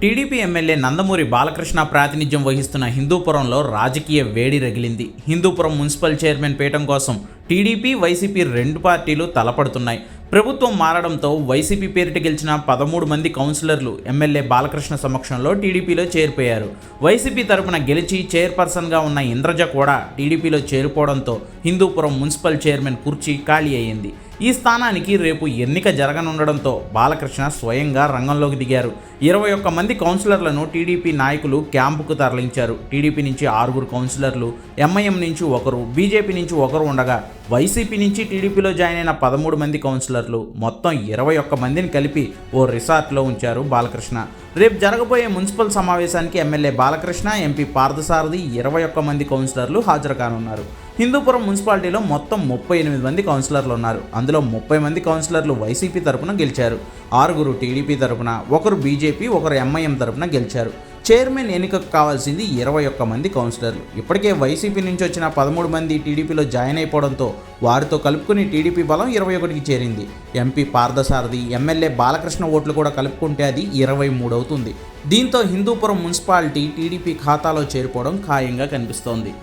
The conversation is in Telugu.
టీడీపీ ఎమ్మెల్యే నందమూరి బాలకృష్ణ ప్రాతినిధ్యం వహిస్తున్న హిందూపురంలో రాజకీయ వేడి రగిలింది. హిందూపురం మున్సిపల్ చైర్మన్ పీఠం కోసం టీడీపీ, వైసీపీ రెండు పార్టీలు తలపడుతున్నాయి. ప్రభుత్వం మారడంతో వైసీపీ పేరిట గెలిచిన 13 మంది కౌన్సిలర్లు ఎమ్మెల్యే బాలకృష్ణ సమక్షంలో టీడీపీలో చేరిపోయారు. వైసీపీ తరపున గెలిచి చైర్పర్సన్గా ఉన్న ఇంద్రజ కూడా టీడీపీలో చేరిపోవడంతో హిందూపురం మున్సిపల్ చైర్మన్ కుర్చీ ఖాళీ అయ్యింది. ఈ స్థానానికి రేపు ఎన్నిక జరగనుండడంతో బాలకృష్ణ స్వయంగా రంగంలోకి దిగారు. 21 మంది కౌన్సిలర్లను టీడీపీ నాయకులు క్యాంపుకు తరలించారు. టీడీపీ నుంచి 6 కౌన్సిలర్లు, ఎంఐఎం నుంచి 1, బీజేపీ నుంచి 1 ఉండగా వైసీపీ నుంచి టీడీపీలో జాయిన్ అయిన 13 మంది కౌన్సిలర్లు, మొత్తం 21 మందిని కలిపి ఓ రిసార్ట్లో ఉంచారు బాలకృష్ణ. రేపు జరగబోయే మున్సిపల్ సమావేశానికి ఎమ్మెల్యే బాలకృష్ణ, ఎంపీ పార్థసారథి, 21 మంది కౌన్సిలర్లు హాజరు కానున్నారు. హిందూపురం మున్సిపాలిటీలో మొత్తం 38 మంది కౌన్సిలర్లు ఉన్నారు. అందులో 30 మంది కౌన్సిలర్లు వైసీపీ తరపున గెలిచారు. 6 టీడీపీ తరపున, 1 బీజేపీ, 1 ఎంఐఎం తరపున గెలిచారు. చైర్మన్ ఎన్నికకు కావాల్సింది 21 మంది కౌన్సిలర్లు. ఇప్పటికే వైసీపీ నుంచి వచ్చిన 13 మంది టీడీపీలో జాయిన్ అయిపోవడంతో వారితో కలుపుకుని టీడీపీ బలం 21కి చేరింది. ఎంపీ పార్థసారథి, ఎమ్మెల్యే బాలకృష్ణ ఓట్లు కూడా కలుపుకుంటే అది 23 అవుతుంది. దీంతో హిందూపురం మున్సిపాలిటీ టీడీపీ ఖాతాలో చేరిపోవడం ఖాయంగా కనిపిస్తోంది.